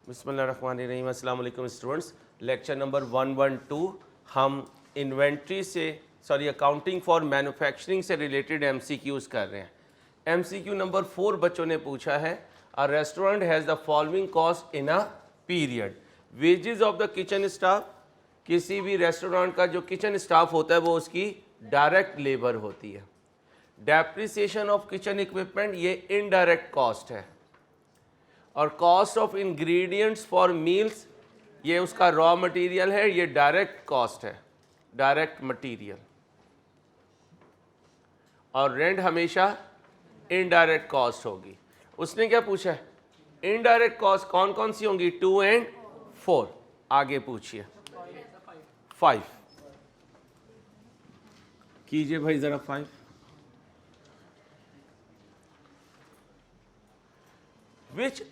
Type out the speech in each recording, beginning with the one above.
बिस्मिल्लाहिर्रहमानिर्रहीम। अस्सलाम वालेकुम स्टूडेंट्स। लेक्चर नंबर 112 हम इन्वेंट्री से अकाउंटिंग फॉर मैन्युफैक्चरिंग से रिलेटेड एमसीक्यूज़ कर रहे हैं। एमसीक्यू नंबर 4 बच्चों ने पूछा है, a restaurant has the following cost in a period. Wages of the kitchen staff, किसी भी रेस्टोरेंट का जो किचन स्टाफ होता है वो उसकी डायरेक्ट लेबर होती है। डेप्रिसिएशन ऑफ किचन इक्विपमेंट ये इनडायरेक्ट कॉस्ट है, और cost of ingredients for meals ये उसका रॉ मटेरियल है, ये डायरेक्ट कॉस्ट है, डायरेक्ट मटेरियल। और रेंट हमेशा इनडायरेक्ट कॉस्ट होगी। उसने क्या पूछा है, इनडायरेक्ट कॉस्ट कौन कौन सी होंगी? 2 और 4। आगे पूछिए 5 कीजिए भाई जरा 5। विच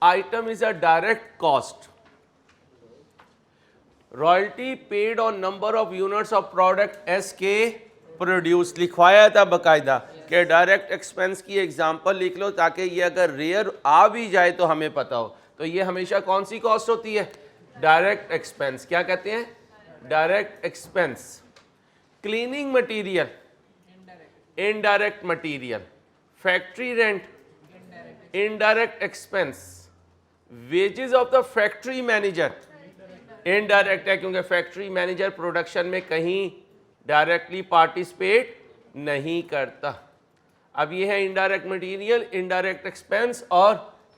item is a direct cost? Royalty paid on number of units of product SK produced। लिखवाया था बकायदा कि डायरेक्ट एक्सपेंस की एग्जांपल लिख लो ताकि ये अगर रेयर आ भी जाए तो हमें पता हो। तो ये हमेशा कौन सी कॉस्ट होती है? Direct expense. क्या कहते हैं? Direct expense. Cleaning material indirect material. Factory rent indirect expense. Wages of the factory manager indirect है, क्योंकि फैक्ट्री मैनेजर प्रोडक्शन में कहीं डायरेक्टली पार्टिसिपेट नहीं करता। अब ये है इनडायरेक्ट मटेरियल, इनडायरेक्ट एक्सपेंस और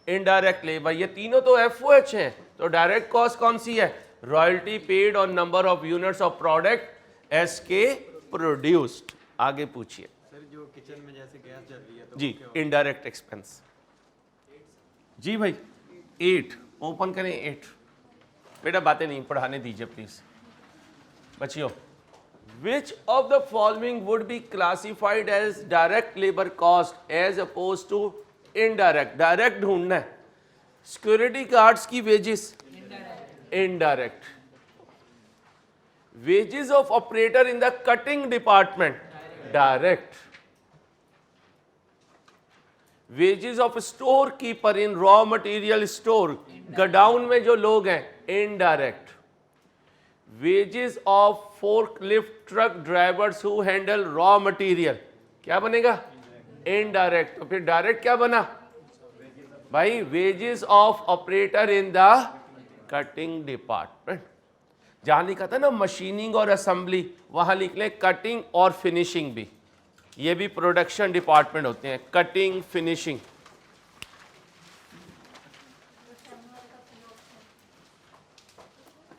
इनडायरेक्ट लेबर। ये तीनों तो FOH हैं। तो डायरेक्ट कॉस्ट कौन सी है? Royalty paid on number of units of product SK produced. आगे पूछिए सर, जो किचन में जैसे गैस जल रही है तो जी, इनडायरेक्ट एक्सपेंस। जी भाई 8 ओपन करें। 8 बेटा बातें नहीं पढ़ाने दीजिए प्लीज बच्चियों। Which of the following would be classified as direct labour cost as oppose to indirect? Direct ढूंढना है। सिक्योरिटी गार्ड्स की wages indirect. Wages of operator in the cutting department direct. Wages of store keeper in raw material store, godown में जो लोग हैं indirect. Wages of forklift truck drivers who handle raw material क्या बनेगा? Indirect. तो फिर direct क्या बना भाई? Wages of operator in the cutting department. जहां लिखा था ना मशीनिंग और असेंबली, वहां लिख लें कटिंग और फिनिशिंग भी। ये भी प्रोडक्शन डिपार्टमेंट होते हैं, कटिंग फिनिशिंग।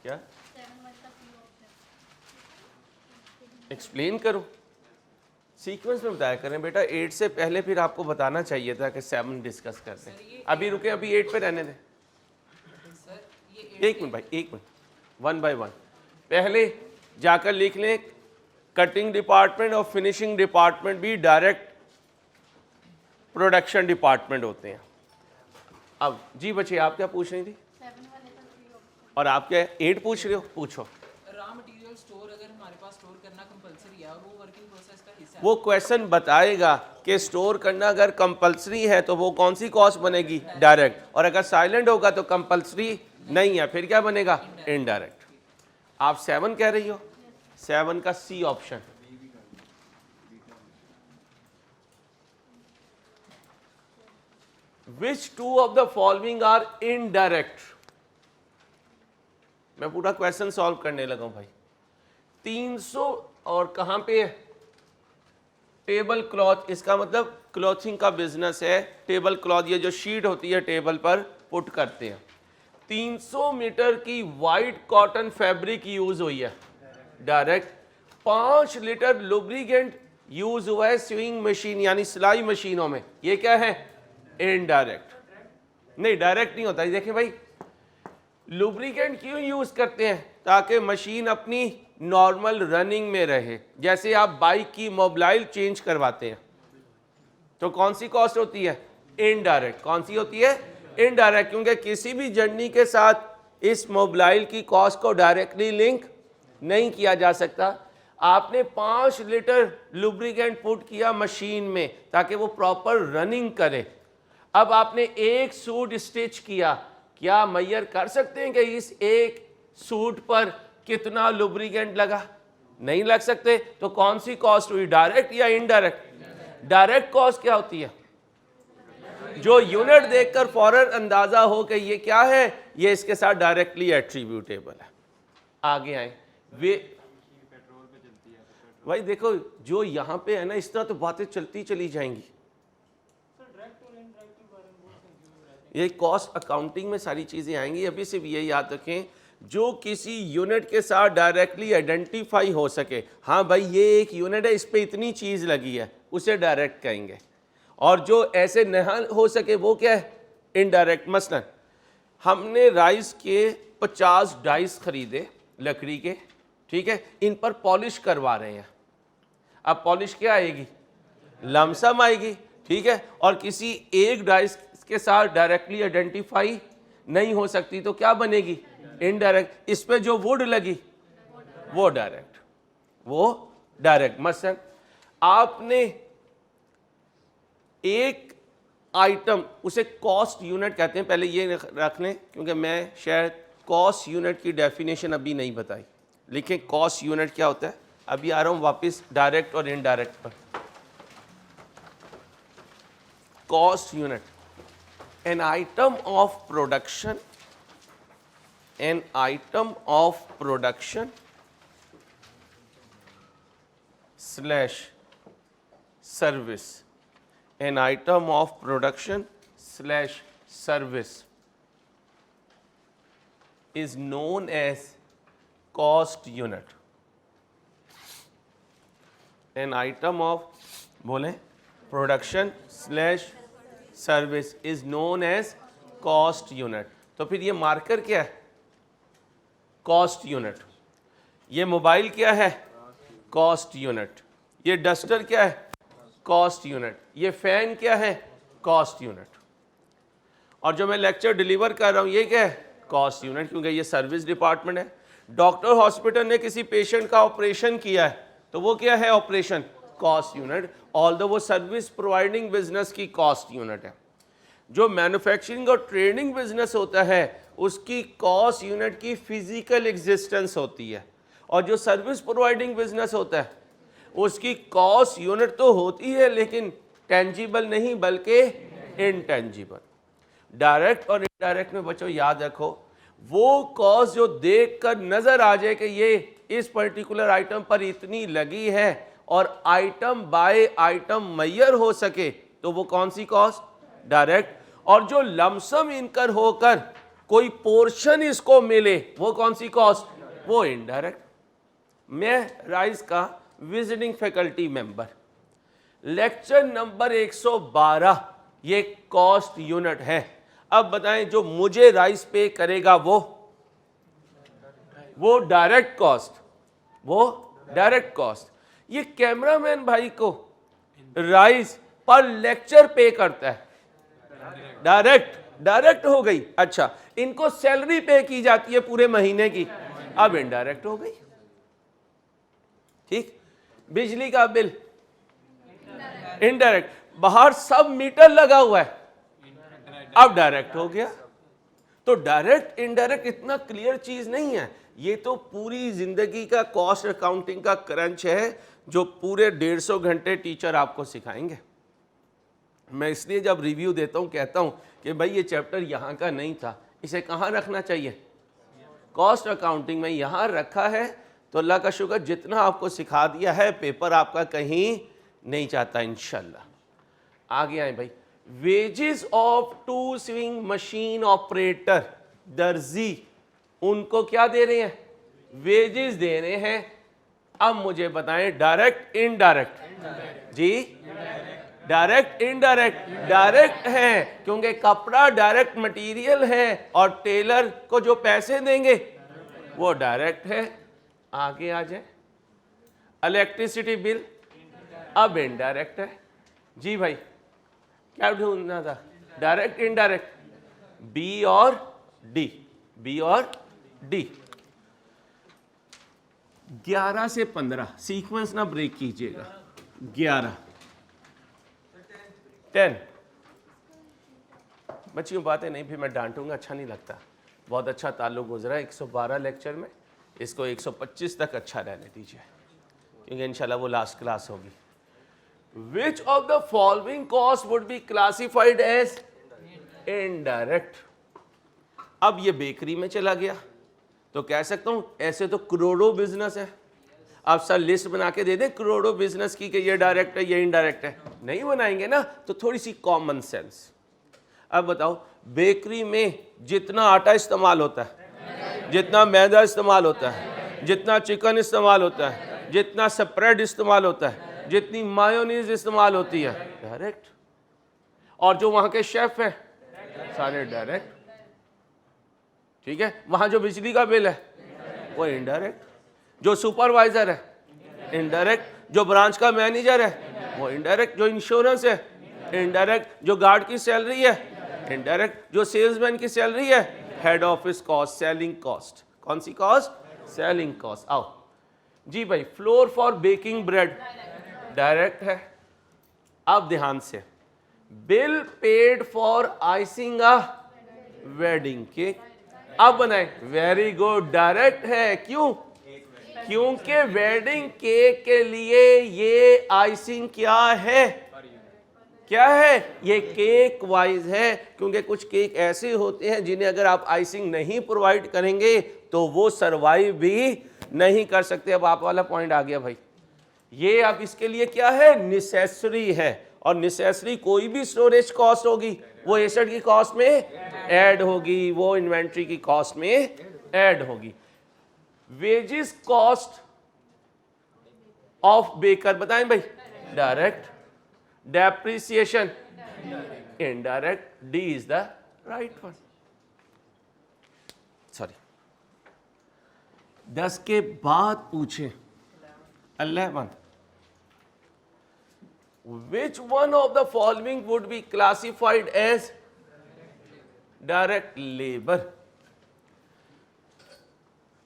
क्या एक्सप्लेन करो? सीक्वेंस में बताया करें बेटा। 8 से पहले फिर आपको बताना चाहिए था कि 7 डिस्कस करते हैं। अभी रुके, अभी 8 पे रहने दें। एक मिनट भाई, एक मिनट, 1 बाय 1। पहले जाकर लिख लें कटिंग डिपार्टमेंट और फिनिशिंग डिपार्टमेंट भी डायरेक्ट प्रोडक्शन डिपार्टमेंट होते हैं। अब जी बच्चे आप क्या पूछ रही थी? और आप क्या 8 पूछ रहे हो? पूछो। रॉ मटेरियल स्टोर अगर हमारे पास स्टोर करना कंपलसरी है और वो वर्किंग प्रोसेस का हिस्सा है, वो क्वेश्चन बताएगा कि स्टोर करना अगर कंपलसरी है तो वो कौन सी कॉस्ट बनेगी? डायरेक्ट। और अगर साइलेंट होगा तो कंपलसरी नहीं है, फिर क्या बनेगा? इनडायरेक्ट। आप 7 कह रही हो? 7 का C option. Which two of the following are indirect? मैं पूरा क्वेश्चन सॉल्व करने लगा हूं भाई। 300 और कहां पे है? Table cloth. इसका मतलब क्लॉथिंग का बिजनेस है। टेबल क्लॉथ ये जो शीट होती है टेबल पर पुट करते हैं। 300 मीटर की वाइट कॉटन फैब्रिक यूज हुई है, डायरेक्ट। 5 लीटर लुब्रिकेंट यूज हुआ है स्विंग मशीन यानी सिलाई मशीनों में, ये क्या है? इनडायरेक्ट। नहीं, डायरेक्ट नहीं होता। देखें भाई, लुब्रिकेंट क्यों यूज करते हैं? ताकि मशीन अपनी नॉर्मल रनिंग में रहे। जैसे आप बाइक की मोबाइल चेंज करवाते हैं तो कौन सी कॉस्ट होती है? इनडायरेक्ट। कौन सी होती है? इनडायरेक्ट, क्योंकि किसी भी जर्नी के साथ इस मोबाइल की कॉस्ट को डायरेक्टली लिंक नहीं किया जा सकता। आपने 5 लीटर लुब्रिकेंट पुट किया मशीन में ताकि वो प्रॉपर रनिंग करे। अब आपने एक सूट स्टिच किया, क्या मैयर कर सकते हैं कि इस एक सूट पर कितना लुब्रिकेंट लगा? नहीं लग सकते। तो कौन सी कॉस्ट हुई, डायरेक्ट या इनडायरेक्ट? डायरेक्ट कॉस्ट क्या होती है? जो यूनिट देखकर फौरन अंदाजा हो कि ये क्या है, ये इसके साथ डायरेक्टली एट्रीब्यूटेबल है। आगे आए वे भाई, देखो जो यहाँ पे है ना, इस तरह तो बातें चलती चली जाएंगी। ये कॉस्ट अकाउंटिंग में सारी चीजें आएंगी। अभी सिर्फ ये याद रखें, जो किसी यूनिट के साथ डायरेक्टली आइडेंटिफाई हो सके, हाँ भाई ये एक यूनिट है, इस पे इतनी चीज लगी है, उसे डायरेक्ट कहेंगे। और जो ऐसे न हो सके वो क्या है, इनडायरेक्ट। मसलन हमने राइस के 50 डाइस खरीदे लकड़ी के, ठीक है, इन पर पॉलिश करवा रहे हैं। अब पॉलिश क्या आएगी, लमसम आएगी, ठीक है, और किसी एक डाइस के साथ डायरेक्टली आइडेंटिफाई नहीं हो सकती, तो क्या बनेगी, इनडायरेक्ट। इस पे जो वुड लगी वो डायरेक्ट, वो डायरेक्ट। मसलन आपने एक आइटम, उसे कॉस्ट यूनिट कहते हैं, पहले ये रख लें क्योंकि मैं शायद कॉस्ट यूनिट की डेफिनेशन अभी नहीं बताई। लिखें कॉस्ट यूनिट क्या होता है। अभी आ रहा हूं वापस डायरेक्ट और इनडायरेक्ट पर। Cost unit, an item of production, an item of production slash service, an item of production slash service is known as cost unit. An item of बोलें production slash service is known as cost unit. तो फिर ये marker क्या है, cost unit। ये mobile क्या है, cost unit। ये डस्टर क्या है, कॉस्ट यूनिट। ये फैन क्या है, कॉस्ट यूनिट। और जो मैं लेक्चर डिलीवर कर रहा हूं ये क्या है, कॉस्ट यूनिट, क्योंकि ये सर्विस डिपार्टमेंट है। डॉक्टर हॉस्पिटल ने किसी पेशेंट का ऑपरेशन किया है तो वो क्या है, ऑपरेशन, कॉस्ट यूनिट। ऑल्दो वो सर्विस प्रोवाइडिंग बिजनेस की कॉस्ट यूनिट है। जो मैन्युफैक्चरिंग और ट्रेडिंग बिजनेस होता है उसकी कॉस्ट यूनिट की फिजिकल एग्जिस्टेंस होती है, और जो सर्विस प्रोवाइडिंग बिजनेस होता है उसकी कॉस्ट यूनिट तो होती है लेकिन टेंजिबल नहीं बल्कि इनटेंजिबल। डायरेक्ट और इनडायरेक्ट में बच्चों याद रखो, वो कॉस्ट जो देखकर नजर आ जाए कि ये इस पर्टिकुलर आइटम पर इतनी लगी है और आइटम बाय आइटम मैयर हो सके तो वो कौन सी कॉस्ट, डायरेक्ट। और जो लमसम इनकर होकर कोई पोर्शन इसको मिले वो कौन सी कॉस्ट, वो इनडायरेक्ट। मैं राइस का visiting faculty member, lecture number 112 ये कॉस्ट यूनिट है। अब बताएं जो मुझे राइस पे करेगा वो डायरेक्ट कॉस्ट, वो डायरेक्ट कॉस्ट। ये कैमरामैन भाई को राइस पर लेक्चर पे करता है, डायरेक्ट हो गई। अच्छा, इनको सैलरी पे की जाती है पूरे महीने की, अब इनडायरेक्ट हो गई, ठीक। बिजली का बिल इनडायरेक्ट, बाहर सब मीटर लगा हुआ है, अब डायरेक्ट हो गया। तो डायरेक्ट इनडायरेक्ट इतना क्लियर चीज नहीं है, ये तो पूरी जिंदगी का कॉस्ट अकाउंटिंग का क्रंच है जो पूरे 150 घंटे टीचर आपको सिखाएंगे। मैं इसलिए जब रिव्यू देता हूं कहता हूं कि भाई ये चैप्टर यहां का नहीं था, इसे कहां रखना चाहिए, कॉस्ट अकाउंटिंग में। यहां रखा है तो अल्लाह का शुक्र, जितना आपको सिखा दिया है पेपर आपका कहीं नहीं चाहता इंशाल्लाह। आगे आए भाई, wages of two sewing machine operator, दर्जी, उनको क्या दे रहे हैं, वेजेस दे रहे हैं। अब मुझे बताएं डायरेक्ट इनडायरेक्ट, जी डायरेक्ट इनडायरेक्ट, डायरेक्ट है क्योंकि कपड़ा डायरेक्ट मटेरियल है और टेलर को जो पैसे देंगे वो डायरेक्ट है। आगे आ जाए, इलेक्ट्रिसिटी बिल अब इनडायरेक्ट है। जी भाई क्या ढूंढना था, डायरेक्ट इनडायरेक्ट, बी और डी, बी और डी। 11 से 15 सीक्वेंस ना ब्रेक कीजिएगा। 11 10 बच्चियों बातें नहीं, फिर मैं डांटूंगा, अच्छा नहीं लगता। बहुत अच्छा ताल्लुक गुजरा 112 लेक्चर में, इसको 125 तक अच्छा रहने दीजिए, क्योंकि इंशाल्लाह वो लास्ट क्लास होगी। Which of the following cost would be classified as indirect? अब ये बेकरी में चला गया तो कह सकता हूं ऐसे तो करोड़ों बिजनेस है, आप सर लिस्ट बना के दे दें करोड़ों बिजनेस की कि ये डायरेक्ट है ये इनडायरेक्ट है, नहीं बनाएंगे ना, तो थोड़ी सी कॉमन सेंस। अब बताओ बेकरी में जितना आटा इस्तेमाल होता है, जितना मैदा इस्तेमाल होता है, जितना चिकन इस्तेमाल होता है, जितना स्प्रेड इस्तेमाल होता है, जितनी मायोनीज इस्तेमाल होती है, डायरेक्ट। और जो वहां के शेफ है सारे डायरेक्ट, ठीक है। वहां जो बिजली का बिल है वो इनडायरेक्ट, जो सुपरवाइजर है इनडायरेक्ट, जो ब्रांच का मैनेजर है वो इनडायरेक्ट, जो इंश्योरेंस है इनडायरेक्ट, जो गार्ड की सैलरी है इनडायरेक्ट, जो सेल्समैन की सैलरी है, head office cost, selling cost. कौन सी कॉस्ट? Selling cost. आओ जी भाई, floor for baking bread direct है। अब ध्यान से, bill paid for icing a wedding cake, अब बनाए, वेरी गुड, डायरेक्ट है। क्यों? क्योंकि वेडिंग केक के लिए ये आइसिंग क्या है? क्या है? ये केक वाइज है, क्योंकि कुछ केक ऐसे होते हैं जिन्हें अगर आप आइसिंग नहीं प्रोवाइड करेंगे तो वो सरवाइव भी नहीं कर सकते। अब आप वाला पॉइंट आ गया भाई, ये अब इसके लिए क्या है? नेसेसरी है, और नेसेसरी कोई भी स्टोरेज कॉस्ट होगी वो एसेट की कॉस्ट में ऐड होगी, वो इन्वेंट्री की कॉस्ट में ऐड होगी। वेजेस कॉस्ट ऑफ बेकर बताएं भाई, direct. Depreciation indirect, D is the right one. Sorry, 10 के बाद पूछे 11, which one of the following would be classified as direct labor?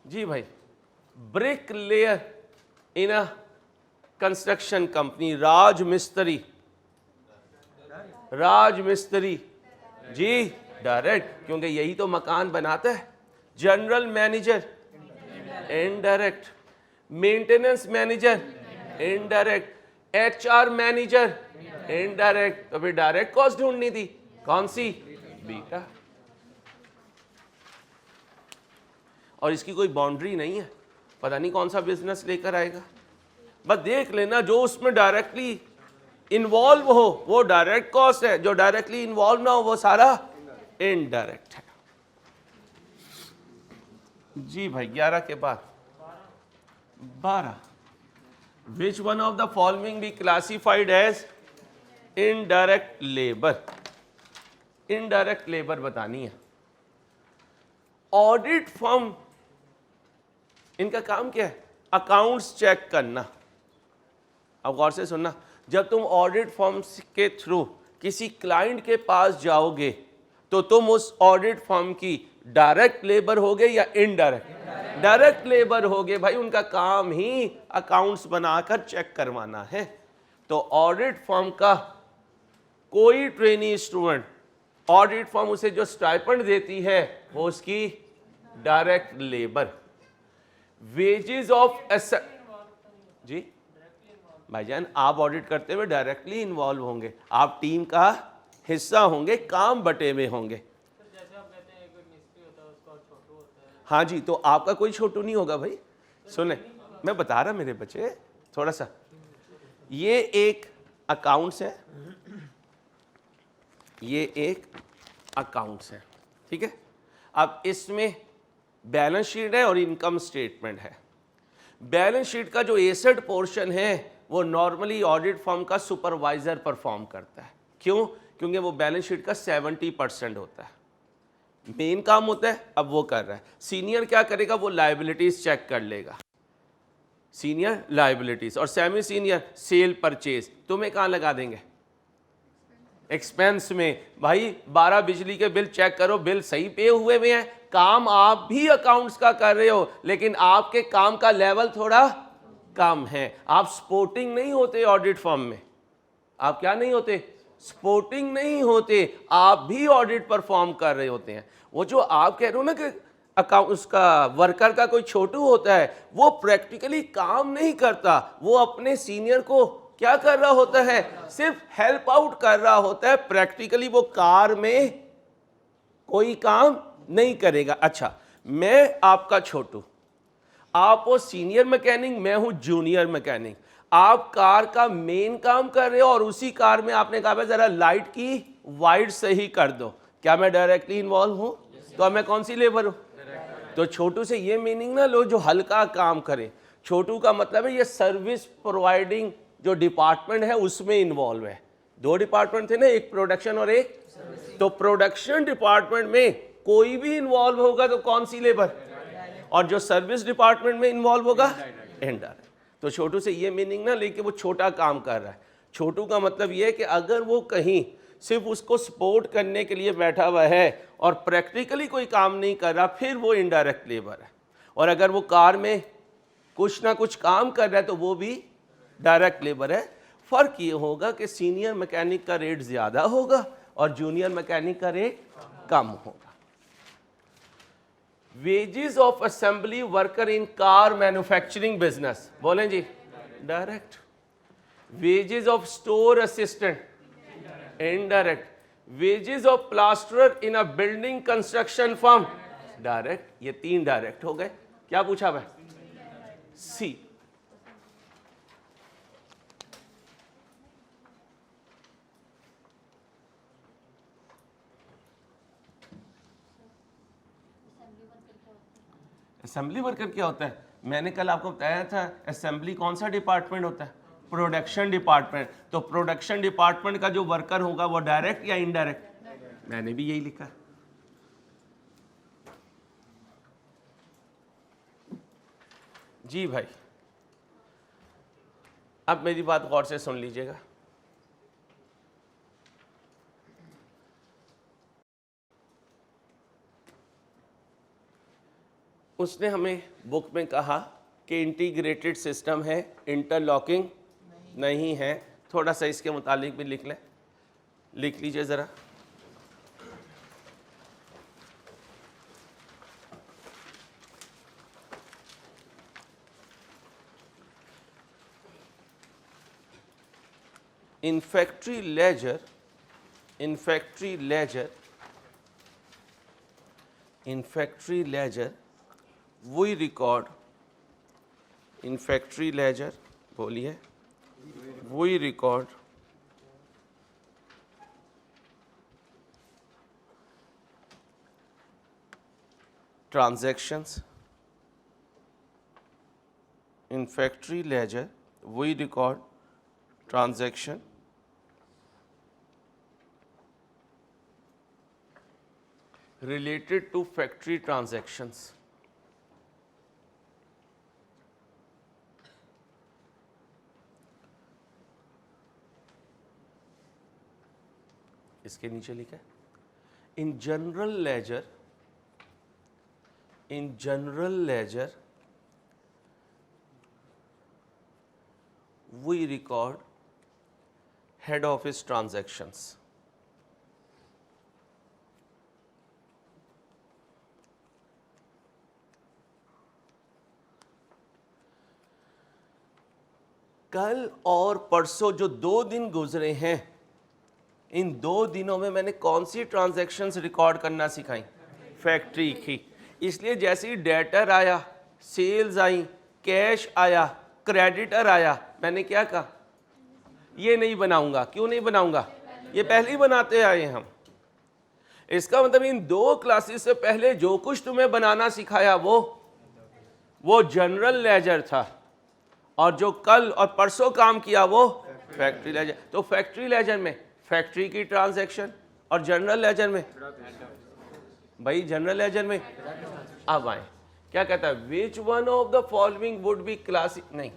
जी भाई, brick layer in a construction company, राज मिस्त्री जी डायरेक्ट, क्योंकि यही तो मकान बनाता है। General manager indirect, maintenance manager indirect, HR manager indirect. तो फिर डायरेक्ट कॉस्ट ढूंढनी थी, कौन सी? बीटा। और इसकी कोई बाउंड्री नहीं है, पता नहीं कौन सा बिजनेस लेकर आएगा। बस देख लेना, जो उसमें डायरेक्टली इन्वॉल्व हो वो डायरेक्ट कॉस्ट है, जो डायरेक्टली इन्वॉल्व ना हो वो सारा इनडायरेक्ट है। जी भाई, 11 के बाद 12, which one of the following be classified as indirect labor? indirect labor बतानी है। ऑडिट फर्म, इनका काम क्या है? अकाउंट्स चेक करना। अब गौर से सुनना, जब तुम ऑडिट फर्म के थ्रू किसी क्लाइंट के पास जाओगे तो तुम उस ऑडिट फर्म की डायरेक्ट लेबर होगे या इनडायरेक्ट? डायरेक्ट लेबर होगे भाई, उनका काम ही अकाउंट्स बनाकर चेक करवाना है। तो ऑडिट फर्म का कोई ट्रेनी स्टूडेंट, ऑडिट फर्म उसे जो स्टाइपेंड देती है वो उसकी डायरेक्ट लेबर। वेजेस ऑफ जी भाईजान, आप ऑडिट करते हुए डायरेक्टली इन्वॉल्व होंगे, आप टीम का हिस्सा होंगे, काम बटे में होंगे। हाँ जी, तो आपका कोई छोटू नहीं होगा भाई। सुने, मैं बता रहा मेरे बच्चे थोड़ा सा, ये एक अकाउंट्स है, ये एक अकाउंट्स है, ठीक है। अब इसमें बैलेंस शीट है और इनकम स्टेटमेंट है। बैलेंस शीट का जो एसेट पोर्शन है वो नॉर्मली ऑडिट फर्म का सुपरवाइजर परफॉर्म करता है। क्यों? क्योंकि वो बैलेंस शीट का 70% होता है, मेन काम होता है, अब वो कर रहा है। सीनियर क्या करेगा? वो लायबिलिटीज चेक कर लेगा, सीनियर लायबिलिटीज, और सेमी सीनियर सेल परचेज। तुम्हें कहाँ लगा देंगे? एक्सपेंस में। भाई 12 बिजली के बिल चेक करो, बिल सही पे हुए में है, काम आप भी अकाउंट्स का कर रहे हो, लेकिन आपके काम का लेवल थोड़ा कम है। आप सपोर्टिंग नहीं होते ऑडिट फर्म में, आप क्या नहीं होते? सपोर्टिंग नहीं होते, आप भी ऑडिट परफॉर्म कर रहे होते हैं। वो जो आप कह रहे हो ना कि अकाउंट उसका वर्कर का कोई छोटू होता है, वो प्रैक्टिकली काम नहीं करता, वो अपने सीनियर को क्या कर रहा होता है, सिर्फ हेल्प आउट कर रहा होता है, प्रैक्टिकली वो कार में कोई काम नहीं करेगा। अच्छा, मैं आपका छोटू, आप वो सीनियर मैकेनिक, मैं हूं जूनियर मैकेनिक, आप कार का मेन काम कर रहे हो और उसी कार में आपने कहा जरा लाइट की वाइट सही कर दो, क्या मैं डायरेक्टली इन्वॉल्व हूं? तो मैं कौन सी लेबर हूं? तो छोटू से ये मीनिंग ना लो जो हल्का काम करे। छोटू का मतलब है ये सर्विस प्रोवाइडिंग जो डिपार्टमेंट है उसमें इन्वॉल्व है। दो डिपार्टमेंट थे ना, एक प्रोडक्शन और एक, तो प्रोडक्शन डिपार्टमेंट में कोई भी इन्वॉल्व होगा तो कौन सी लेबर, और जो सर्विस डिपार्टमेंट में इन्वॉल्व होगा इनडायरेक्ट। तो छोटू से ये मीनिंग ना लेके वो छोटा काम कर रहा है। छोटू का मतलब ये है कि अगर वो कहीं सिर्फ उसको सपोर्ट करने के लिए बैठा हुआ है और प्रैक्टिकली कोई काम नहीं कर रहा, फिर वो इनडायरेक्ट लेबर है। और अगर वो कार में कुछ ना कुछ काम कर रहा है तो वो भी डायरेक्ट लेबर है। फर्क ये होगा कि सीनियर मैकेनिक का रेट ज़्यादा होगा और जूनियर मैकेनिक का रेट कम होगा। Wages of assembly worker in car manufacturing business, बोलें जी, direct. Wages of store assistant, indirect. Wages of plasterer in a building construction firm, direct. ये तीन डायरेक्ट हो गए। क्या पूछा हुआ है? सी। असेंबली वर्कर क्या होता है? मैंने कल आपको बताया था असेंबली कौन सा डिपार्टमेंट होता है? Production department. तो प्रोडक्शन डिपार्टमेंट का जो वर्कर होगा वो डायरेक्ट या इनडायरेक्ट? मैंने भी यही लिखा। जी भाई, अब मेरी बात गौर से सुन लीजिएगा। उसने हमें बुक में कहा कि इंटीग्रेटेड सिस्टम है, इंटरलॉकिंग नहीं है। थोड़ा सा इसके मुतालिक भी लिख लें, लिख लीजिए ज़रा। In factory ledger, we record, in factory ledger, बोलिए, we record transactions. In factory ledger, we record transaction related to factory transactions. इसके नीचे लिखा है in general ledger we record head office transactions. कल और परसों जो 2 दिन गुजरे हैं, इन 2 दिनों में मैंने कौन सी ट्रांजैक्शंस रिकॉर्ड करना सिखाई? फैक्ट्री की। इसलिए जैसे ही डेटर आया, सेल्स आई, कैश आया, क्रेडिटर आया, मैंने क्या कहा? ये नहीं बनाऊंगा। क्यों नहीं बनाऊंगा? ये पहले ही बनाते आए हम। इसका मतलब इन 2 क्लासेस से पहले जो कुछ तुम्हें बनाना सिखाया वो जनरल लेजर था, और जो कल और परसों काम किया वो फैक्ट्री लेजर। तो फैक्ट्री लेजर में फैक्ट्री की ट्रांजैक्शन और जनरल लेजर में, भाई जनरल लेजर में अब आए, क्या कहता है? Which one of the following would be classic, नहीं,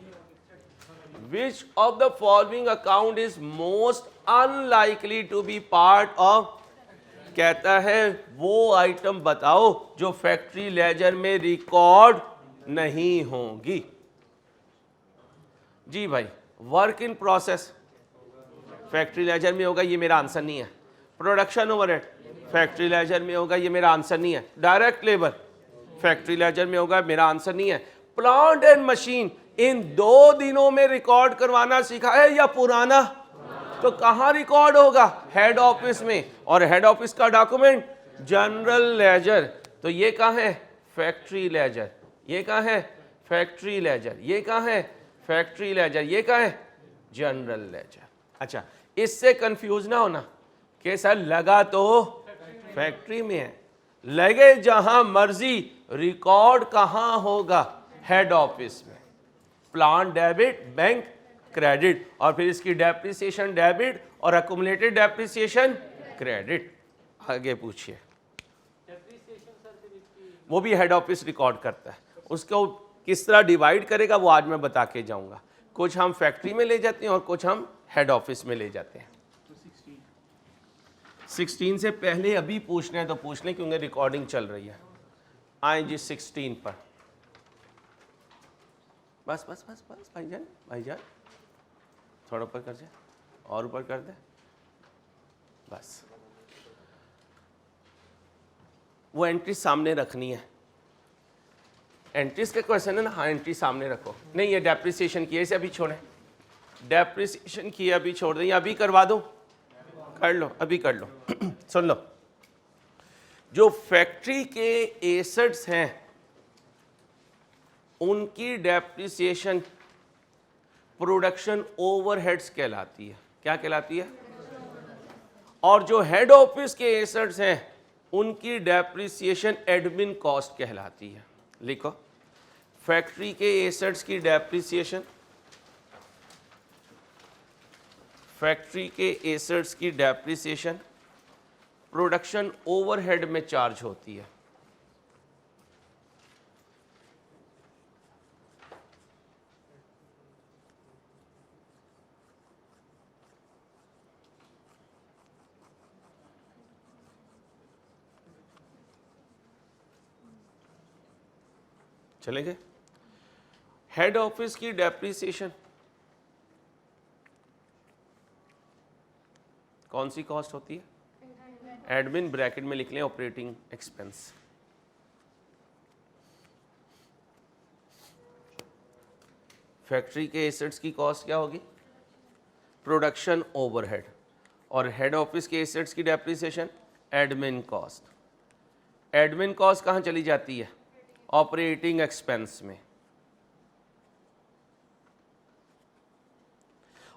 which of the following account is most unlikely to be part of, कहता है वो आइटम बताओ जो फैक्ट्री लेजर में रिकॉर्ड नहीं होंगी। जी भाई, work in process factory ledger में होगा, ये मेरा आंसर नहीं है। प्रोडक्शन ओवरहेड फैक्ट्री लेजर में होगा, ये मेरा आंसर नहीं है। डायरेक्ट लेबर फैक्ट्री लेजर में होगा, मेरा आंसर नहीं है। प्लांट एंड मशीन इन 2 दिनों में रिकॉर्ड करवाना सीखा है या पुराना? तो कहां रिकॉर्ड होगा? हेड ऑफिस में। और हेड ऑफिस का डॉक्यूमेंट जनरल लेजर। तो ये कहां है? Factory ledger. ये कहां है? Factory ledger. ये कहां है? Factory ledger. ये कहां है? General ledger. अच्छा, इससे कंफ्यूज ना होना कि सर लगा तो फैक्ट्री में है, लगे जहां मर्जी, रिकॉर्ड कहां होगा? हेड ऑफिस में। प्लांट डेबिट, बैंक क्रेडिट, और फिर इसकी डेप्रिसिएशन डेबिट और अकुमुलेटेड डेप्रिसिएशन क्रेडिट। आगे पूछिए। वो भी हेड ऑफिस रिकॉर्ड करता है। उसको किस तरह डिवाइड करेगा वो आज मैं बता के जाऊंगा। कुछ हम फैक्ट्री में ले जाते हैं और कुछ हम हेड ऑफिस में ले जाते हैं। 16 से पहले अभी पूछना है तो पूछ लें क्योंकि रिकॉर्डिंग चल रही है। आए जी 16 पर। बस बस बस बस भाईजान, भाईजान थोड़ा ऊपर कर दे और ऊपर कर दे, बस। वो एंट्री सामने रखनी है। एंट्रीज के क्वेश्चन है ना, हाँ एंट्री सामने रखो। नहीं ये डेप्रिसिएशन किए, इसे अभी छोड़ें। डेप्रिसिएशन किए अभी छोड़ दें, या अभी करवा दो? कर लो, अभी कर लो। सुन लो, जो फैक्ट्री के एसेट्स हैं उनकी डेप्रिसिएशन प्रोडक्शन ओवरहेड्स कहलाती है। क्या कहलाती है? और जो हेड ऑफिस के एसेट्स हैं उनकी डेप्रिसिएशन एडमिन कॉस्ट कहलाती है। लिखो, फैक्ट्री के एसेट्स की डेप्रिसिएशन, फैक्ट्री के एसेट्स की डेप्रिसिएशन प्रोडक्शन ओवरहेड में चार्ज होती है। चले गए? हेड ऑफिस की डेप्रिसिएशन कौन सी कॉस्ट होती है? एडमिन, ब्रैकेट में लिख लें ऑपरेटिंग एक्सपेंस। फैक्ट्री के एसेट्स की कॉस्ट क्या होगी? Production overhead. और हेड ऑफिस के एसेट्स की depreciation admin cost. Admin cost कहाँ चली जाती है? ऑपरेटिंग एक्सपेंस में।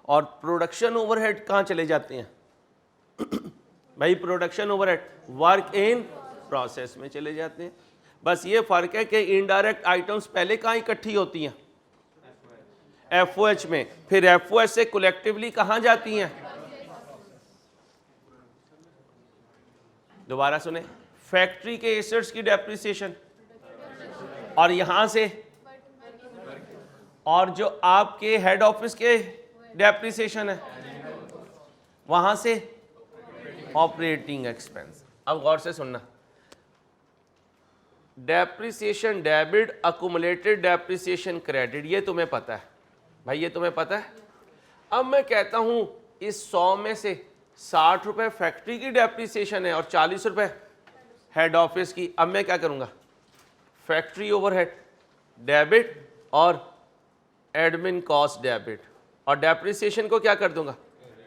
और प्रोडक्शन ओवरहेड कहाँ चले जाते हैं? भाई production overhead work in process में चले जाते हैं। बस ये फर्क है कि इनडायरेक्ट आइटम्स पहले कहाँ इकट्ठी होती हैं? एफओएच में। फिर एफओएच से कलेक्टिवली कहाँ जाती हैं? दोबारा सुने, फैक्ट्री के एसेट्स की डेप्रिसिएशन, और यहां से, और जो आपके हेड ऑफिस के डेप्रिसिएशन है वहां से ऑपरेटिंग एक्सपेंस। अब गौर से सुनना, depreciation debit, accumulated depreciation credit, ये तुम्हें पता है भाई, ये तुम्हें पता है। अब मैं कहता हूं इस 100 में से 60 रुपए फैक्ट्री की डेप्रिसिएशन है और 40 रुपए हेड ऑफिस की। अब मैं क्या करूंगा? फैक्ट्री ओवरहेड डेबिट और एडमिन कॉस्ट डेबिट, और डेप्रिसिएशन को क्या कर दूंगा?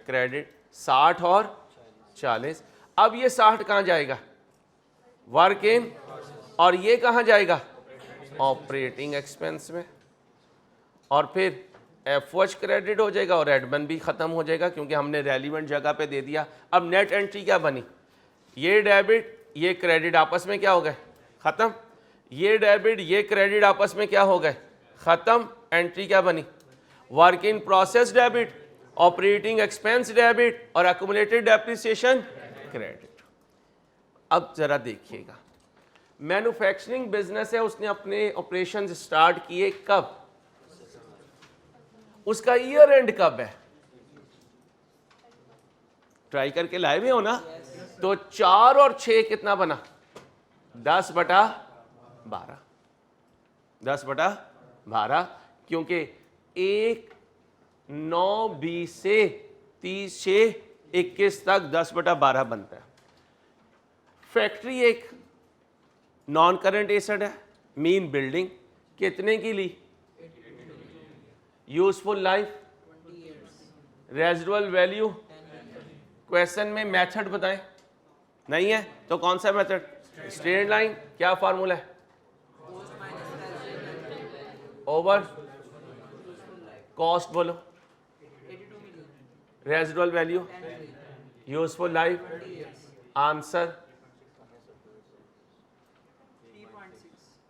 क्रेडिट। 60 और 40। अब ये 60 कहां जाएगा? Work in. और ये कहां जाएगा? ऑपरेटिंग एक्सपेंस में। और फिर एफओएच क्रेडिट हो जाएगा और एडमिन भी खत्म हो जाएगा क्योंकि हमने रेलिवेंट जगह पे दे दिया। अब नेट एंट्री क्या बनी? ये डेबिट ये क्रेडिट आपस में क्या हो गए? खत्म। ये डेबिट ये क्रेडिट आपस में क्या हो गए? खत्म। एंट्री क्या बनी? Work in process debit, operating expense debit और अकुमुलेटेड डेप्रिसिएशन क्रेडिट। अब जरा देखिएगा, मैन्युफैक्चरिंग बिजनेस है, उसने अपने ऑपरेशन स्टार्ट किए कब? उसका ईयर एंड कब है? ट्राई करके लाए हुए हो ना? तो 4 और 6 कितना बना? 10/12। 10/12 क्योंकि 1 9 20 से 30 से 21 तक 10/12 बनता है। फैक्ट्री एक नॉन करंट एसेट है। मीन बिल्डिंग कितने की ली? Useful life, residual value. Question में मेथड बताएं, नहीं है तो कौन सा मेथड? Straight line. क्या फार्मूला है? ओवर कॉस्ट बोलो, residual value, useful life. Answer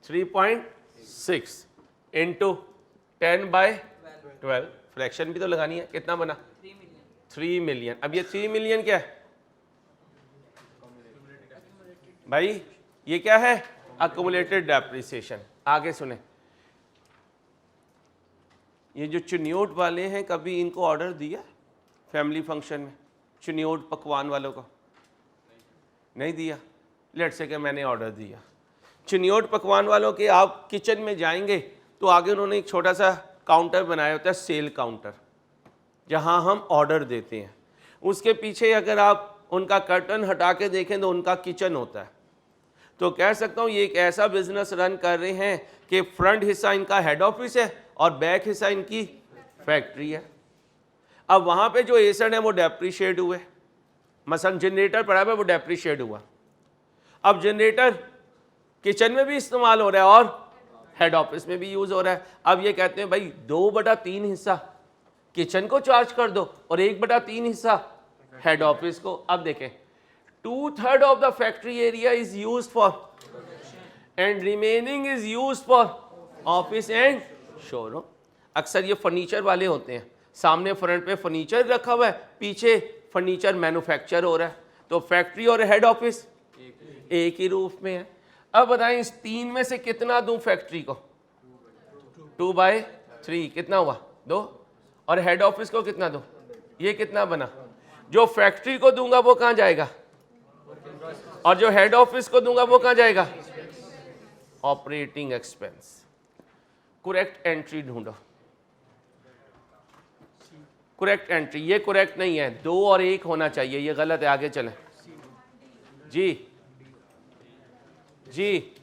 3.6 into 10/12। Fraction भी तो लगानी है। कितना बना? 3 मिलियन। अब ये 3 मिलियन क्या है भाई? ये क्या है? Accumulated depreciation. आगे सुने, ये जो चुनियोट वाले हैं, कभी इनको ऑर्डर दिया फैमिली फंक्शन में? चुनियोट पकवान वालों को नहीं दिया। लेट्स से कि मैंने ऑर्डर दिया चुनियोट पकवान वालों के। आप किचन में जाएंगे तो आगे उन्होंने एक छोटा सा काउंटर बनाया होता है, सेल काउंटर, जहां हम ऑर्डर देते हैं। उसके पीछे अगर आप उनका कर्टन हटा के देखें तो उनका किचन होता है। तो कह सकता हूँ ये एक ऐसा बिजनेस रन कर रहे हैं कि फ्रंट हिस्सा इनका हेड ऑफिस है और बैक हिस्सा इनकी फैक्ट्री है। अब वहाँ पे जो एसेट है वो डेप्रिशिएट हुए। मसलन जनरेटर पड़ा है, वो डेप्रिशिएट हुआ। अब जनरेटर किचन में भी इस्तेमाल हो रहा है और हेड ऑफिस में भी यूज हो रहा है। अब ये कहते हैं भाई 2/3 हिस्सा किचन को चार्ज कर दो और 1/3 हिस्सा हेड ऑफिस को। अब देखें, 2/3 of the factory area is used for and remaining is used for office and showroom। अक्सर ये फर्नीचर वाले होते हैं, सामने फ्रंट पे फर्नीचर रखा हुआ है, पीछे फर्नीचर मैन्युफैक्चर हो रहा है। तो फैक्ट्री और हेड ऑफिस एक ही रूफ में है। अब बताएं इस 3 में से कितना दूं फैक्ट्री को? 2/3 कितना हुआ? 2। और हेड ऑफिस को कितना दूं? ये कितना बना? जो फैक्ट्री को दूंगा वो कहां जाएगा और जो हेड ऑफिस को दूंगा वो कहां जाएगा? Operating expense. करेक्ट एंट्री ढूंढो। करेक्ट एंट्री, ये करेक्ट नहीं है, 2 और 1 होना चाहिए, ये गलत है। आगे चलें जी जी।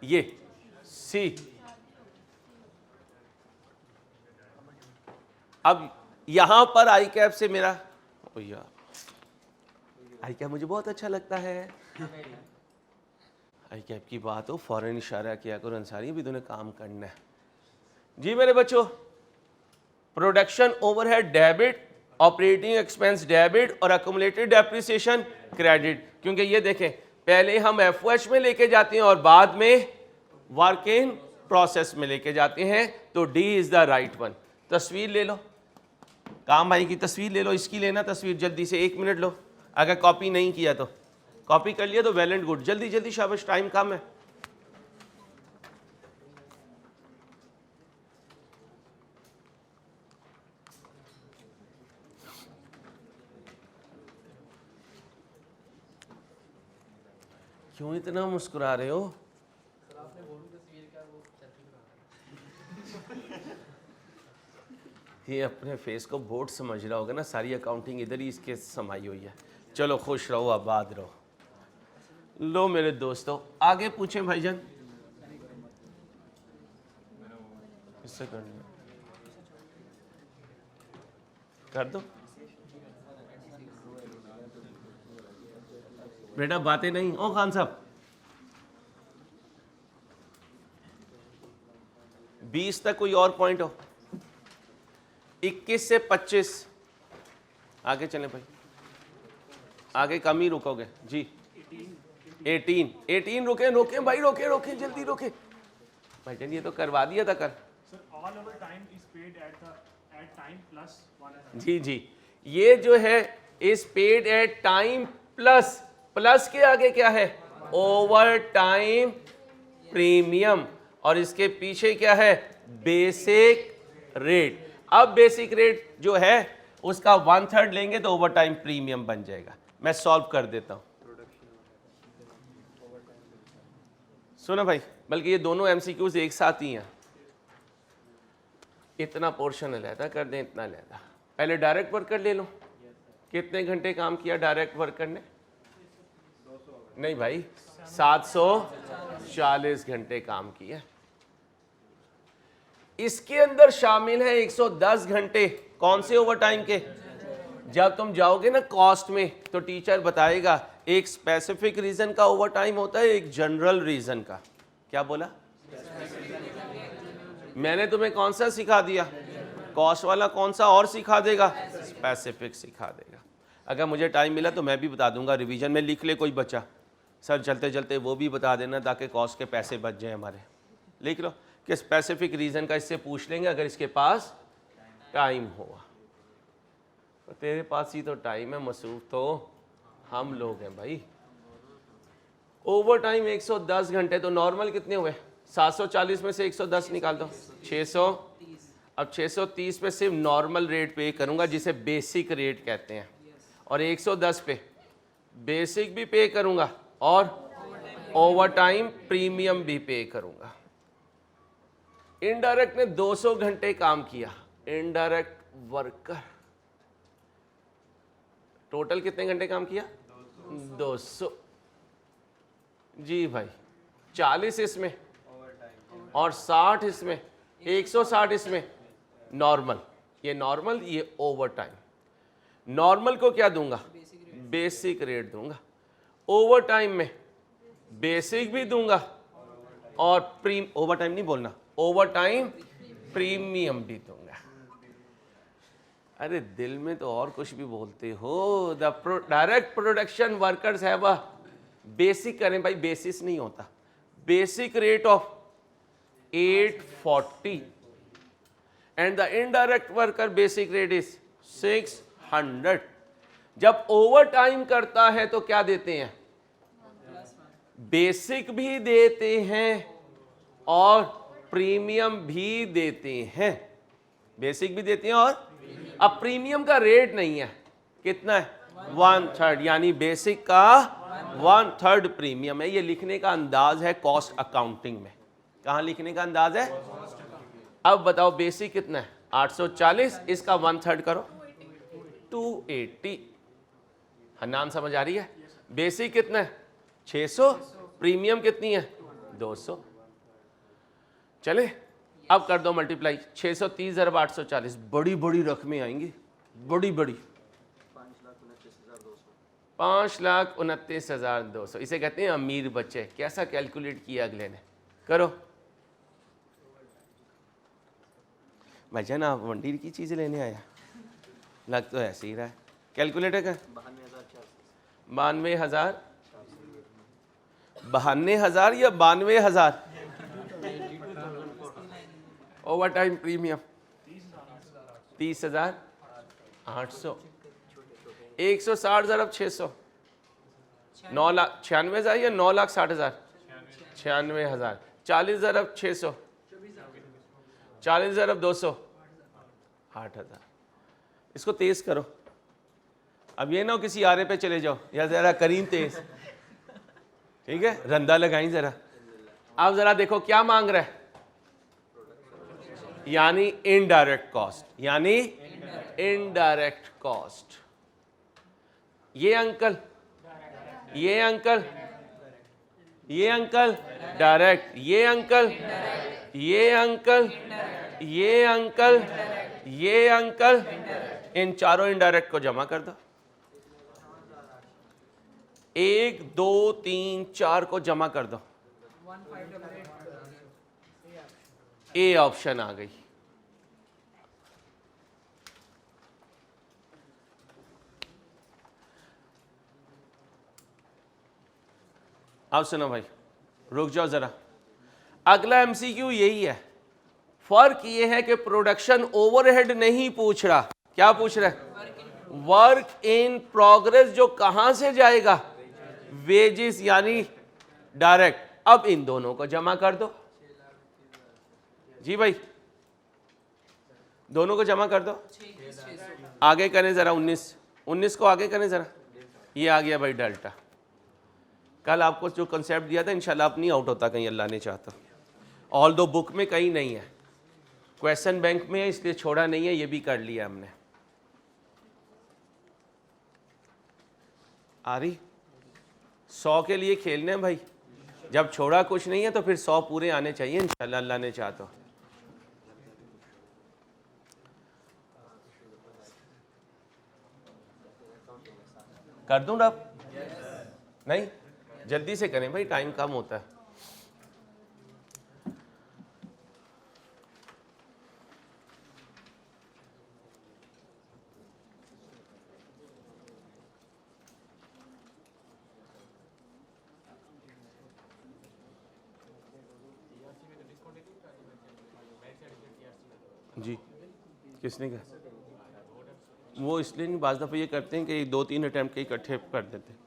ये सी। अब यहां पर आई कैप से मेरा यार, आई कैप मुझे बहुत अच्छा लगता है। आई कैप की बात हो फौरन इशारा किया करो अंसारी, भी तूने काम करना है। जी मेरे बच्चों, production overhead debit, operating expense debit और अक्यूमुलेटेड डेप्रिसिएशन क्रेडिट। क्योंकि ये देखें, पहले हम एफओएच में लेके जाते हैं और बाद में वर्क इन प्रोसेस में लेके जाते हैं। तो D is the right one. तस्वीर ले लो, काम भाई की तस्वीर ले लो। इसकी लेना तस्वीर जल्दी से, 1 मिनट लो। अगर कॉपी नहीं किया तो कॉपी कर लिया तो वेल एंड गुड। जल्दी जल्दी शाबाश, टाइम कम है। क्यों इतना मुस्कुरा रहे हो? ये अपने फेस को बोर्ड समझ रहा होगा ना, सारी अकाउंटिंग इधर ही इसके समाई हुई है। चलो खुश रहो, आबाद रहो। लो मेरे दोस्तों, आगे पूछें भाईजान। इससे करना कर दो बेटा, बातें नहीं। ओ खान साहब, 20 तक कोई और पॉइंट हो? 21 से 25 आगे चलें भाई, आगे कम ही रुकोगे जी। 18 रोके भाई, रोके जल्दी रोके भाईजान। ये तो करवा दिया था कल। जी जी, ये जो है is paid at time plus, plus के आगे क्या है? Overtime premium. और इसके पीछे क्या है? Basic rate. अब बेसिक रेट जो है उसका 1/3 लेंगे तो ओवर टाइम प्रीमियम बन जाएगा। मैं सॉल्व कर देता हूं। सुनो भाई, बल्कि ये दोनों एमसीक्यूज एक साथ ही हैं। इतना पोर्शन अलहदा कर दें, इतना अलहदा। पहले डायरेक्ट वर्कर ले लो, कितने घंटे काम किया डायरेक्ट वर्कर ने? नहीं भाई, 740 घंटे काम किया। इसके अंदर शामिल है 110 घंटे कौन से ओवरटाइम के? जब तुम जाओगे ना कॉस्ट में तो टीचर बताएगा एक स्पेसिफिक रीजन का ओवरटाइम होता है, एक जनरल रीजन का। क्या बोला? मैंने तुम्हें कौन सा सिखा दिया? कॉस्ट वाला कौन सा और सिखा देगा? स्पेसिफिक सिखा देगा। अगर मुझे टाइम मिला तो मैं भी बता दूंगा, रिवीजन में लिख ले कोई बच्चा, सर चलते चलते वो भी बता देना ताकि कॉस्ट के पैसे बच जाए हमारे। लिख लो कि स्पेसिफिक रीजन का इससे पूछ लेंगे अगर इसके पास टाइम हुआ। तो तेरे पास ही तो टाइम है, मसरूफ तो हम लोग हैं भाई। ओवर टाइम 110 घंटे, तो नॉर्मल कितने हुए? 740 में से 110 निकाल दो, 600। अब 630 पे सिर्फ नॉर्मल रेट पे करूंगा जिसे बेसिक रेट कहते हैं, और 110 पे बेसिक भी पे करूंगा और ओवर टाइम प्रीमियम भी पे करूंगा। इनडायरेक्ट ने 200 घंटे काम किया, इनडायरेक्ट वर्कर टोटल कितने घंटे काम किया? 200। जी भाई, 40 इसमें और 60 इसमें, 160 इसमें। नॉर्मल, ये नॉर्मल, ये ओवर टाइम। नॉर्मल को क्या दूंगा? बेसिक रेट दूंगा। ओवर टाइम में बेसिक भी दूंगा और ओवर टाइम नहीं बोलना, ओवर टाइम प्रीमियम भी दूंगा। अरे दिल में तो और कुछ भी बोलते हो। The direct production workers have a basic, करें भाई, बेसिस नहीं होता, basic rate of 840 and the indirect worker basic rate is 600। जब ओवर टाइम करता है तो क्या देते हैं? बेसिक भी देते हैं और प्रीमियम भी देते हैं। बेसिक भी देते हैं और अब प्रीमियम का रेट नहीं है, कितना है? 1/3, यानी बेसिक का 1/3 प्रीमियम है। ये लिखने का अंदाज है कॉस्ट अकाउंटिंग में। कहाँ लिखने का अंदाज है? अब बताओ बेसिक कितना है? 840, इसका 1/3 करो 280। हन्नान समझ आ रही है? बेसिक कितना है? 600, प्रीमियम कितनी है? 200। चले अब कर दो मल्टीप्लाई, 630 ज़रब 840, बड़ी बड़ी रकमें आएंगी, बड़ी बड़ी। 5,29,200। इसे कहते हैं अमीर बच्चे। कैसा कैलकुलेट किया अगले ने? करो भजन, आप वंडीर की चीज़ लेने आया, लग तो ऐसे ही रहा है। कैलकुलेटर का 92,000, 92,000 या 92,000? ओवर टाइम प्रीमियम 30,800, 160 ज़रब 600, 9,96,000 या 9,60,000? 96,000। 40 ज़रब 600, 40 ज़रब 200, 8,000। इसको तेज करो। अब ये ना हो किसी आरे पे चले जाओ, या जरा करीम तेज, ठीक है? रंदा लगाई जरा। अब जरा देखो क्या मांग रहा है, यानी इनडायरेक्ट कॉस्ट, यानी इनडायरेक्ट कॉस्ट। ये अंकल, ये अंकल, ये अंकल डायरेक्ट, ये अंकल, ये अंकल, ये अंकल, ये अंकल, इन चारों इनडायरेक्ट को जमा कर दो। 1 2 3 4 को जमा कर दो। ए ऑप्शन आ गई। अब सुनो भाई, रुक जाओ जरा। अगला एमसीक्यू यही है। फर्क ये है कि प्रोडक्शन ओवरहेड नहीं पूछ रहा। क्या पूछ रहा है? वर्क इन प्रोग्रेस, जो कहां से जाएगा? वेजेस, यानी डायरेक्ट। अब इन दोनों को जमा कर दो। जी भाई, दोनों को जमा कर दो। आगे करें जरा, 19 को आगे करें जरा। ये आ गया भाई डेल्टा। कल आपको जो कंसेप्ट दिया था इंशाल्लाह आप नहीं आउट होता कहीं, अल्लाह ने चाहता। ऑल दो बुक में कहीं नहीं है, क्वेश्चन बैंक में है, इसलिए छोड़ा नहीं है, ये भी कर लिया हमने। आ रही 100 के लिए खेलने हैं भाई, जब छोड़ा कुछ नहीं है तो फिर 100 पूरे आने चाहिए इंशाल्लाह, अल्लाह ने चाहा तो। कर दूं आप? नहीं, जल्दी से करें भाई, टाइम कम होता है। जी किसने कहा? वो इसलिए नहीं, बाज़ दफ़ा ये करते हैं कि 2-3 अटैम्प्ट के इकट्ठे कर देते हैं।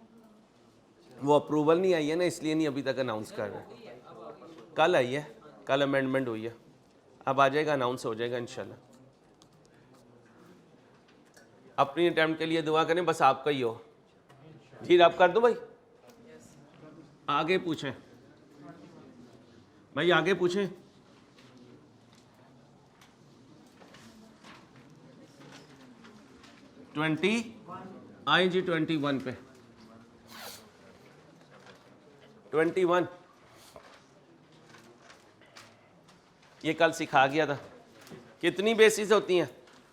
वो अप्रूवल नहीं आई है ना, इसलिए नहीं अभी तक अनाउंस कर रहे। कल आई है, कल अमेंडमेंट हुई है, अब आ जाएगा, अनाउंस हो जाएगा इंशाल्लाह। अपनी अटैम्प्ट के लिए दुआ करें, बस आपका ही हो। जी आप कर दो भाई, आगे पूछें भाई, आगे पूछें। आए जी 21 पे, 21 ये कल सिखा गया था। कितनी बेसिस होती हैं?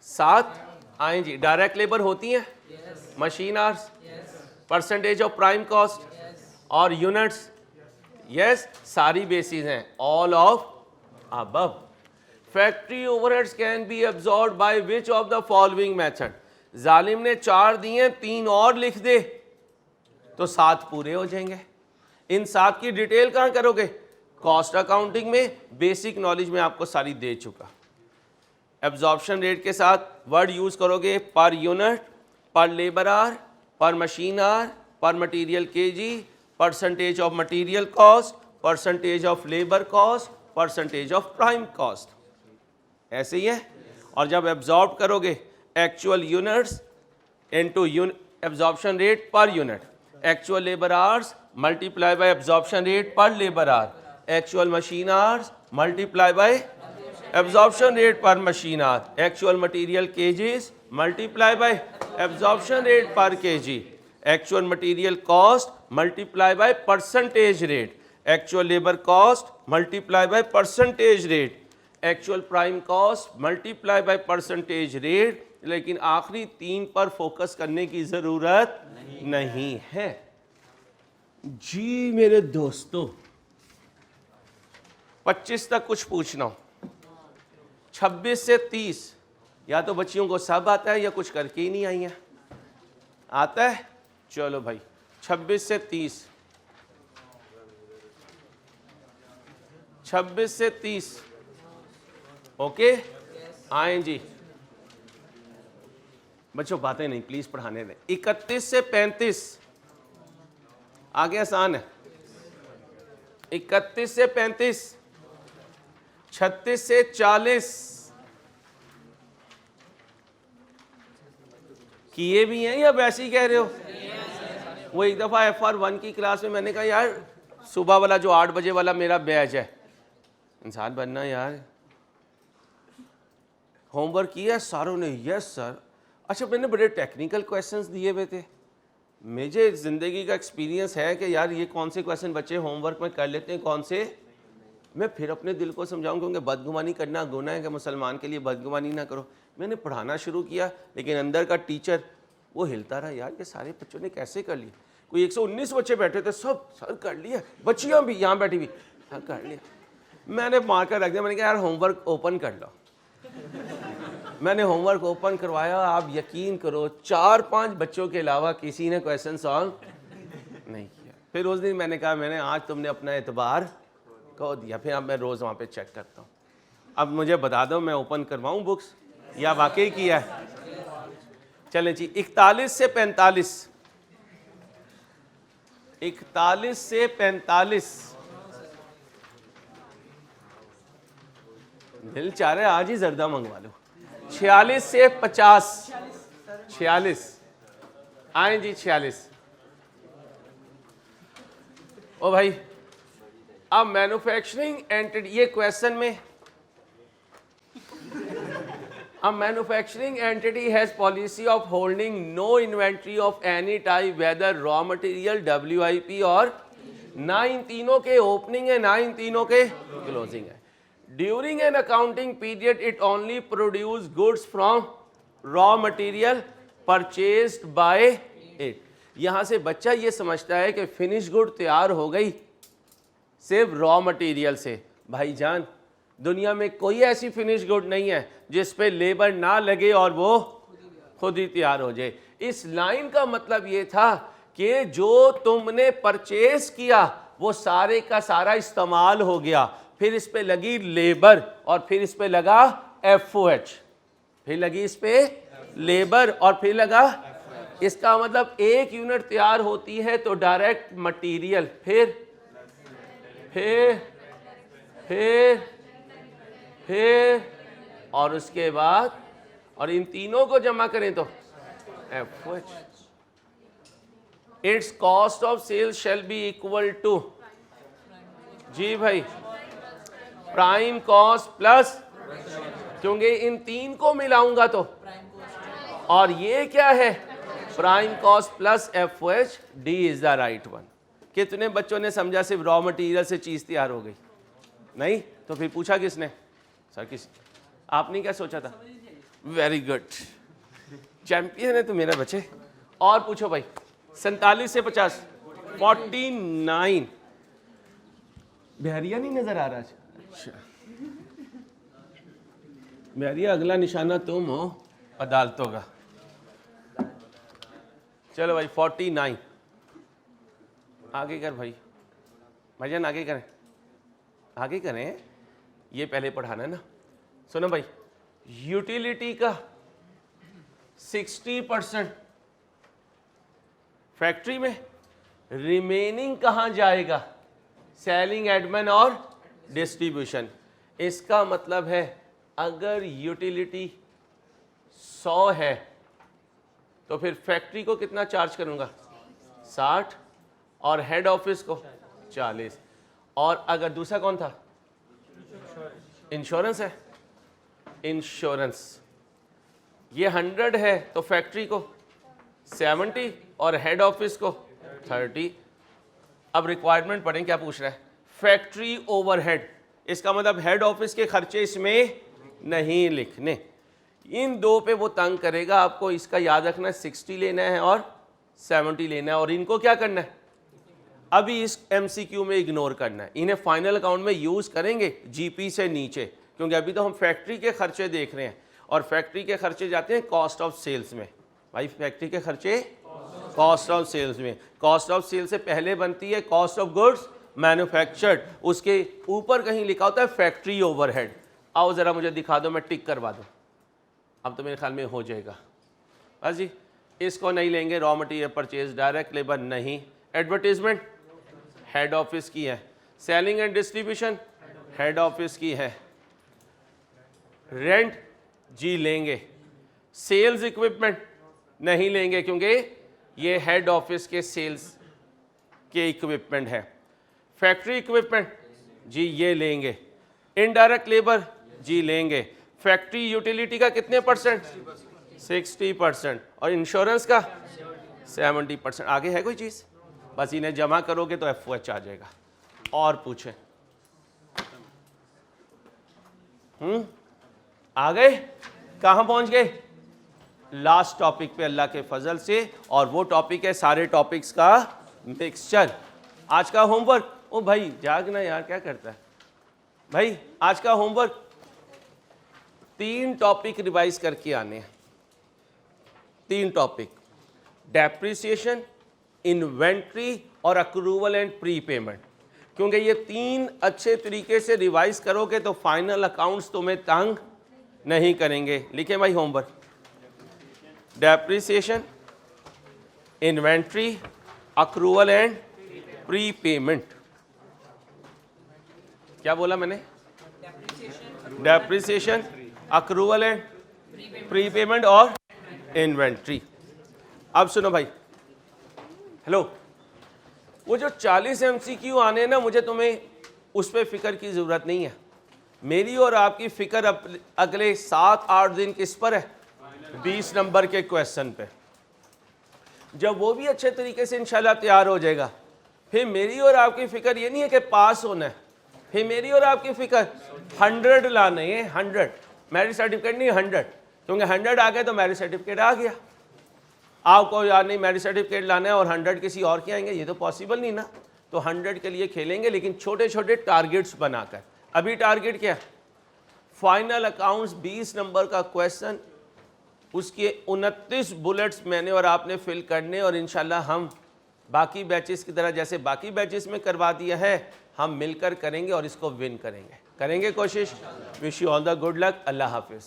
7। आए जी, डायरेक्ट लेबर होती हैं, machine hours, percentage of prime cost और यूनिट्स। यस, सारी बेसिस हैं, all of above. Factory overheads can be absorbed by which of the following method. जालिम ने 4 दिए, 3 और लिख दे तो 7 पूरे हो जाएंगे। इन 7 की डिटेल कहाँ करोगे? कॉस्ट अकाउंटिंग में, बेसिक नॉलेज में आपको सारी दे चुका। एब्जॉर्प्शन रेट के साथ वर्ड यूज करोगे per unit, per labour hour, per machine hour, per material KG, percentage of material cost, percentage of labour cost, percentage of prime cost, ऐसे ही है। और जब एब्जॉर्ब करोगे actual units into absorption rate per unit, actual labour hours multiply by absorption rate per labour hour, actual machine hours multiply by absorption rate per machine hour, actual material KGs multiply by absorption rate per KG, actual material cost multiply by percentage rate, actual labour cost multiply by percentage rate, actual prime cost multiply by percentage rate. लेकिन आखिरी 3 पर focus करने की जरूरत नहीं है। जी मेरे दोस्तों, 25 तक कुछ पूछना हो, 26 से 30 या तो बच्चियों को सब आता है या कुछ करके ही नहीं आई है। आता है? चलो भाई 26 से 30, 26 से 30 ओके। आए जी बच्चों, बातें नहीं प्लीज पढ़ाने दें। 31 से 35 आगे आसान है। 31 से 35, 36 से 40 किए भी हैं या वैसे ही कह रहे हो? वो एक दफा FR1 की क्लास में मैंने कहा यार सुबह वाला जो 8 बजे वाला मेरा बैच है, इंसान बनना यार, होमवर्क किया सारों ने? Yes sir. अच्छा, मैंने बड़े टेक्निकल क्वेश्चंस दिए हुए थे। मुझे ज़िंदगी का एक्सपीरियंस है कि यार ये कौन से क्वेश्चन बच्चे होमवर्क में कर लेते हैं, कौन से मैं फिर अपने दिल को समझाऊं, क्योंकि बदगुमानी करना गुनाह है कि मुसलमान के लिए बदगुमानी ना करो। मैंने पढ़ाना शुरू किया, लेकिन अंदर का टीचर वो हिलता रहा, यार ये सारे बच्चों ने कैसे कर लिया। कोई 119 बच्चे बैठे थे, सब सर कर लिया, बच्चियाँ भी यहाँ बैठी हुई, हाँ कर लिया। मैंने मार कर रख दिया, मैंने कहा यार होमवर्क ओपन कर लो। मैंने होमवर्क ओपन करवाया, आप यकीन करो 4-5 बच्चों के अलावा किसी ने क्वेश्चन सॉल्व नहीं किया। फिर उस दिन मैंने कहा मैंने आज तुमने अपना एतबार खो दिया, फिर अब मैं रोज़ वहाँ पे चेक करता हूँ। अब मुझे बता दो मैं ओपन करवाऊँ बुक्स या वाकई किया है? चलें जी, 41 से 45, 41 से 45 दिल चाह रहा है आज ही जर्दा मंगवा लो। 46 से 50, 46 आए जी 46, ओ भाई, अब मैन्युफैक्चरिंग एंटिटी, ये क्वेश्चन में, a manufacturing entity has policy of holding no inventory of any type, whether raw material, WIP और ना इन तीनों के ओपनिंग है ना इन तीनों के क्लोजिंग है. During an accounting period it only produce goods from raw material purchased bye it. यहां से बच्चा ये समझता है कि फिनिश गुड तैयार हो गई सिर्फ रॉ मटेरियल से. भाईजान, दुनिया में कोई ऐसी फिनिश गुड नहीं है जिस पे लेबर ना लगे और वो खुद ही तैयार हो जाए. इस लाइन का मतलब ये था कि जो तुमने परचेज किया वो सारे का सारा इस्तेमाल हो गया, फिर इस पे लगी लेबर और फिर इस पे लगा FOH, फिर लगी इस पे लेबर और फिर लगा. इसका मतलब एक यूनिट तैयार होती है तो डायरेक्ट मटेरियल, फिर और उसके बाद, और इन तीनों को जमा करें तो FOH. It's cost of sales shall be equal to, जी भाई, प्राइम कॉस्ट प्लस, क्योंकि इन तीन को मिलाऊंगा तो, और ये क्या है, prime cost plus FOH. D is the right one. कितने बच्चों ने समझा सिर्फ रॉ मटेरियल से चीज तैयार हो गई? नहीं तो फिर पूछा किसने? सर किस, आपने क्या सोचा था? वेरी गुड, चैंपियन है तो मेरा बच्चे. और पूछो भाई. 47 से 50, 49. बहरिया नहीं नजर आ रहा? अच्छा, बहरिया अगला निशाना तुम हो अदालतों का. चलो भाई 49 आगे कर भाई. भाईजान आगे करें, आगे करें, ये पहले पढ़ाना है ना. सुनो भाई, यूटिलिटी का 60% फैक्ट्री में, रिमेनिंग कहाँ जाएगा? सेलिंग, एडमिन और डिस्ट्रीब्यूशन. इसका मतलब है अगर यूटिलिटी 100 है तो फिर फैक्ट्री को कितना चार्ज करूंगा? 60, और हेड ऑफिस को 40. और अगर दूसरा कौन था? इंश्योरेंस है. इंश्योरेंस ये 100 है तो फैक्ट्री को 70 और हेड ऑफिस को 30. अब रिक्वायरमेंट पढ़ें क्या पूछ रहा है. फैक्ट्री ओवरहेड, इसका मतलब हेड ऑफिस के खर्चे इसमें नहीं लिखने. इन दो पे वो तंग करेगा आपको. इसका याद रखना है 60 लेना है और 70 लेना है, और इनको क्या करना है अभी इस MCQ में इग्नोर करना है. इन्हें फाइनल अकाउंट में यूज करेंगे GP से नीचे, क्योंकि अभी तो हम फैक्ट्री के खर्चे देख रहे हैं और फैक्ट्री के खर्चे जाते हैं कॉस्ट ऑफ सेल्स में. भाई फैक्ट्री के खर्चे कॉस्ट ऑफ सेल्स में. कॉस्ट ऑफ सेल्स से पहले बनती है कॉस्ट ऑफ गुड्स मैन्युफैक्चर्ड, उसके ऊपर कहीं लिखा होता है फैक्ट्री ओवरहेड. आओ जरा मुझे दिखा दो, मैं टिक करवा दूं. अब तो मेरे ख्याल में हो जाएगा. बस जी, इसको नहीं लेंगे. Raw material purchase, direct labour नहीं. एडवर्टीजमेंट हेड ऑफिस की है. Selling and distribution head office की है. रेंट जी लेंगे. सेल्स इक्विपमेंट नहीं लेंगे क्योंकि ये हेड ऑफिस के सेल्स के इक्विपमेंट है. फैक्ट्री इक्विपमेंट जी ये लेंगे. इनडायरेक्ट लेबर जी लेंगे. फैक्ट्री यूटिलिटी का कितने %? 60%. और इंश्योरेंस का 70%. आगे है कोई चीज़? बस इन्हें जमा करोगे तो FOH आ जाएगा. और पूछे आ गए? कहाँ पहुँच गए? लास्ट टॉपिक पे अल्लाह के फजल से, और वो टॉपिक है सारे टॉपिक्स का मिक्सचर. आज का होमवर्क, ओ भाई जागना यार, क्या करता है भाई. आज का होमवर्क 3 टॉपिक रिवाइज करके आने हैं. 3 टॉपिक, डेप्रिसिएशन, इन्वेंट्री और अक्रूवल एंड प्री पेमेंट. क्योंकि ये 3 अच्छे तरीके से रिवाइज करोगे तो फाइनल अकाउंट्स तुम्हें तंग नहीं करेंगे. लिखे भाई homework. Depreciation, inventory, accrual and pre payment. क्या बोला मैंने? Depreciation, accrual and pre payment और इन्वेंट्री. अब सुनो भाई, हेलो, वो जो 40 MCQ आने हैं ना, मुझे तुम्हें उस पर फिक्र की ज़रूरत नहीं है। मेरी और आपकी फ़िक्र अगले 7-8 दिन किस पर है? 20 नंबर के क्वेश्चन पे। जब वो भी अच्छे तरीके से इंशाल्लाह तैयार हो जाएगा, फिर मेरी और आपकी फ़िक्र ये नहीं है कि पास होना है, फिर मेरी और आपकी फ़िक्र 100 लाने हैं। 100 मैरिट सर्टिफिकेट नहीं, 100, क्योंकि 100 आ गए तो मैरिट सर्टिफिकेट आ गया। आपको यार नहीं मैरिट सर्टिफिकेट लाना है और 100 किसी और के आएंगे, ये तो पॉसिबल नहीं ना। तो 100 के लिए खेलेंगे, लेकिन छोटे छोटे टारगेट्स बनाकर। अभी टारगेट क्या है? फाइनल अकाउंट्स 20 नंबर का क्वेश्चन, उसके 29 बुलेट्स मैंने और आपने फिल करने, और इंशाल्लाह हम बाकी बैचेस की तरह जैसे बाकी बैचेस में करवा दिया है, हम मिलकर करेंगे और इसको विन करेंगे। कोशिश। Wish you all the good luck. Allah हाफिज़।